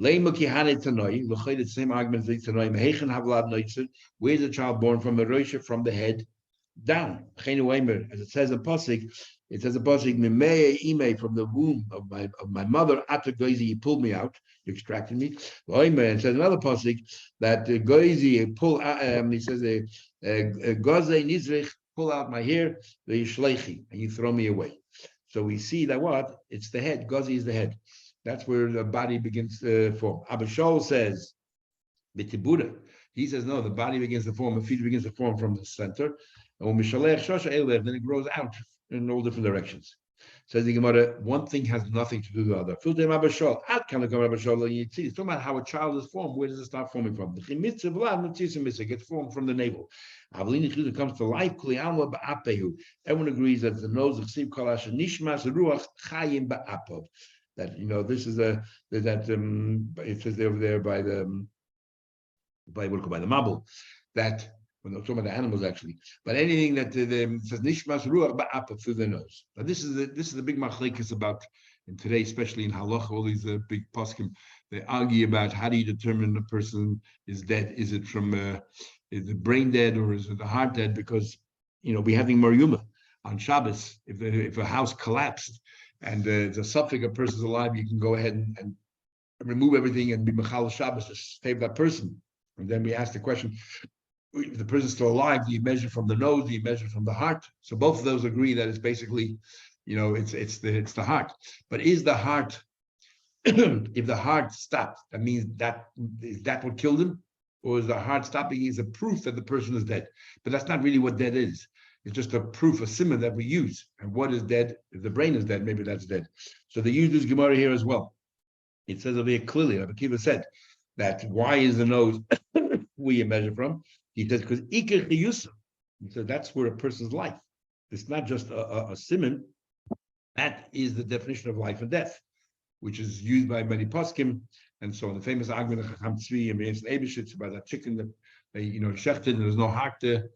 The same argument. Where's the child born from? From the head down. As it says in Pasuk, from the womb of my mother, you pulled me out, you extracted me. And it says another Pasuk that Goizi pull out, he says Gozei Nizrich, pull out my hair, the Yishlechi, and you throw me away. So we see that what? It's the head. Gozi is the head. That's where the body begins to form. Abba Shaul says, B'tibuda. He says, no, the body begins to form, the feet begins to form from the center. And when Mishalech Shosha Elef, then it grows out in all different directions. Says the Gemara, one thing has nothing to do with the other. It's talking about how a child is formed. Where does it start forming from? It gets formed from the navel. When it comes to life, everyone agrees that the nose of Ksiv Kalash Nishmas Ruach Chayim Ba'apov. That this is it says over there by the Mabul, that when they're talking about the animals actually, but anything that says Nishmas Ruach Ba'apov through the nose. Now this is the big machlekes about, and today especially in Halacha, all these big poskim, they argue about how do you determine a person is dead? Is it from is the brain dead or is it the heart dead? Because we having Mariuma on Shabbos. If a house collapsed and there's a suffix, a person's alive, you can go ahead and remove everything and be Mechal Shabbos to save that person. And then we ask the question, if the person's still alive, do you measure from the nose? Do you measure from the heart? So both of those agree that it's basically, it's the heart. But is the heart, if the heart stopped, that means is that what killed him? Or is the heart stopping is a proof that the person is dead? But that's not really what dead is. It's just a proof, a simon that we use. And what is dead? If the brain is dead, maybe that's dead. So they use this Gemara here as well. It says over here clearly, Rabbi Kiva said, that why is the nose where you measure from? He says, because Iker Chiyusam. He said, that's where a person's life. It's not just a simon. That is the definition of life and death, which is used by many poskim. And so the famous argument of Chacham Tzvi and Meir Eibeshitz about that chicken that, shechted and there's no heart there.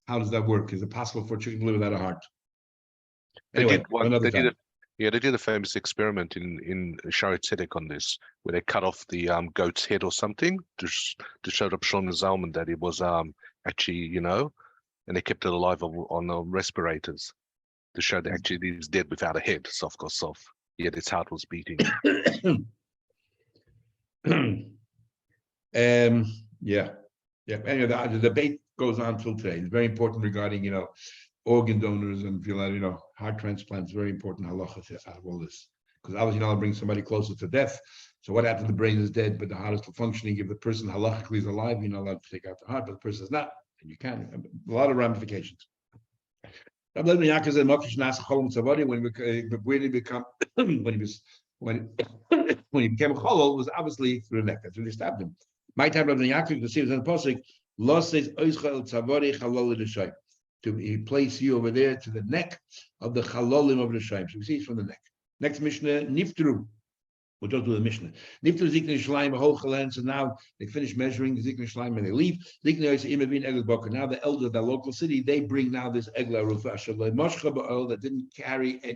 How does that work? Is it possible for a chicken to live without a heart? Anyway, they did a famous experiment in Shari Tzedek on this, where they cut off the goat's head or something to show Reb Shlomo Zalman that it was actually, and they kept it alive on the respirators to show that actually he was dead without a head, soft or soft, yet its heart was beating. Yeah. Anyway, the debate goes on till today. It's very important regarding, organ donors and heart transplants. Very important halacha out of all this, because obviously you're not bring somebody closer to death. So what happens? The brain is dead, but the heart is still functioning. If the person halachically is alive, you're not allowed to take out the heart, but the person is not, and you can. A lot of ramifications. When he became when he became a cholol, was obviously through the neck. That's when they stabbed him. My time Rabbi Yaakov to see it in the pasuk. Los says oischel tzavari chalol l'shayim. To place you over there to the neck of the chalolim of the shayim. So we see it's from the neck. Next Mishnah, Niftru. We'll talk to the Mishnah. Niftru zikne shleim hochelen. So now they finish measuring the zikne shleim and they leave. Zikne ois imavin egel boker. Now the elders of that local city, they bring now this egla rufa shaloi moshcha ba'ol that didn't carry a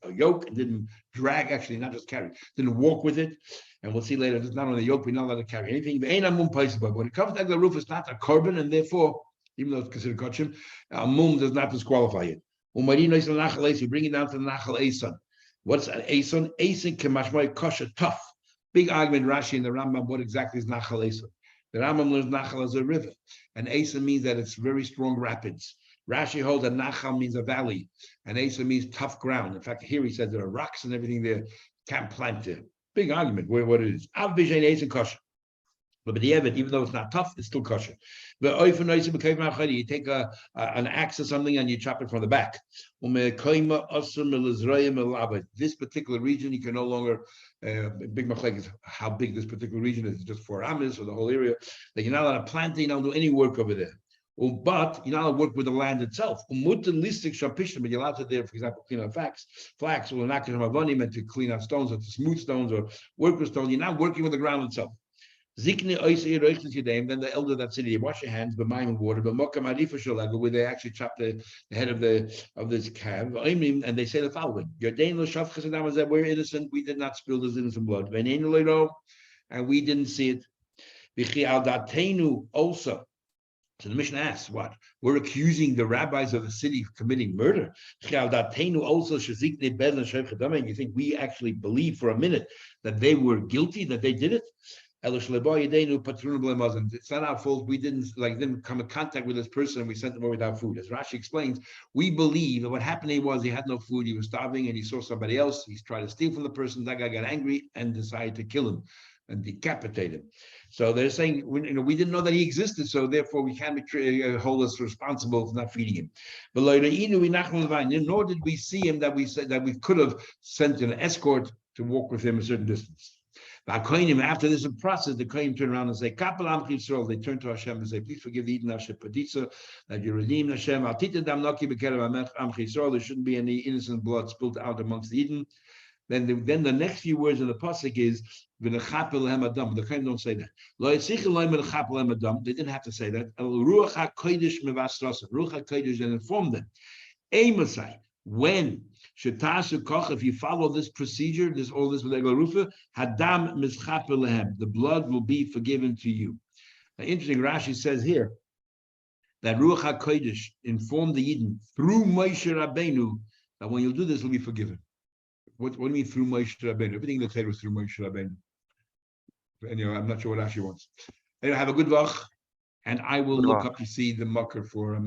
yoke and didn't drag, actually not just carry, didn't walk with it. And we'll see later, it's not on the yoke, we're not allowed to carry anything. When it comes to egla rufa, it's not a korban, and therefore, even though it's considered kachim, mum does not disqualify it. You bring it down to the nachal eson. What's an eson? Eson kemashmai kosher, tough. Big argument, Rashi and the Rambam, what exactly is nachal eson? The Rambam learns nachal as a river, and eson means that it's very strong rapids. Rashi holds that nachal means a valley, and eson means tough ground. In fact, here he says there are rocks and everything there, can't plant there. Big argument, what it is. Av b'shein eson kosher. But the evet, even though it's not tough, it's still kosher. You take an axe or something and you chop it from the back. This particular region, you can no longer, big machlek is how big this particular region is, just 4 amas or the whole area. That you're not allowed to plant it, you don't do any work over there. But you're not allowed to work with the land itself. But you're allowed to there, for example, clean out flax, or not meant to clean out stones or to smooth stones or work with stones. You're not working with the ground itself. Zikni oisei roichlis yadayim. Then the elder of that city, they wash their hands, b'mayim and water, b'mokam arifa shalaga, where they actually chop the head of this calf. And they say the following: Yardein lo shafchas adam hazeh. We're innocent. We did not spill this innocent blood. V'nein lo yiro, and we didn't see it. V'chi al datenu also. So the Mishnah asks, what? We're accusing the rabbis of the city of committing murder. Also, and you think we actually believe for a minute that they were guilty, that they did it? It's not our fault. We didn't come in contact with this person and we sent them over without food. As Rashi explains, we believe that what happened was he had no food, he was starving, and he saw somebody else. He tried to steal from the person. That guy got angry and decided to kill him and decapitate him. So they're saying, we didn't know that he existed, so therefore we can't hold us responsible for not feeding him. But nor did we see him that we said that we could have sent an escort to walk with him a certain distance. After this process, the Kohen turn around and say, Kapel Am Yisrael. They turn to Hashem and say, please forgive the Eden Hashem Paditza, that you redeemed Hashem. There shouldn't be any innocent blood spilled out amongst the Eden. Then the next few words in the pasuk is V'nechapel the Kohen don't say that. They didn't have to say that. Ruach HaKodesh mevasrasa. Ruach HaKodesh then informed them. Amosai, when Shetasu Koch, if you follow this procedure, all this with Egla Rufa, Hadam Mischapel Lehem, the blood will be forgiven to you. Now, interesting, Rashi says here that Ruach HaKodesh informed the Eden through Moshe Rabbeinu that when you do this, you'll be forgiven. What do you mean through Moshe Rabbeinu? Everything in the Torah was through Moshe Rabbeinu. Anyway, I'm not sure what Rashi wants. Anyway, have a good vach, and I will look up to see the mucker for a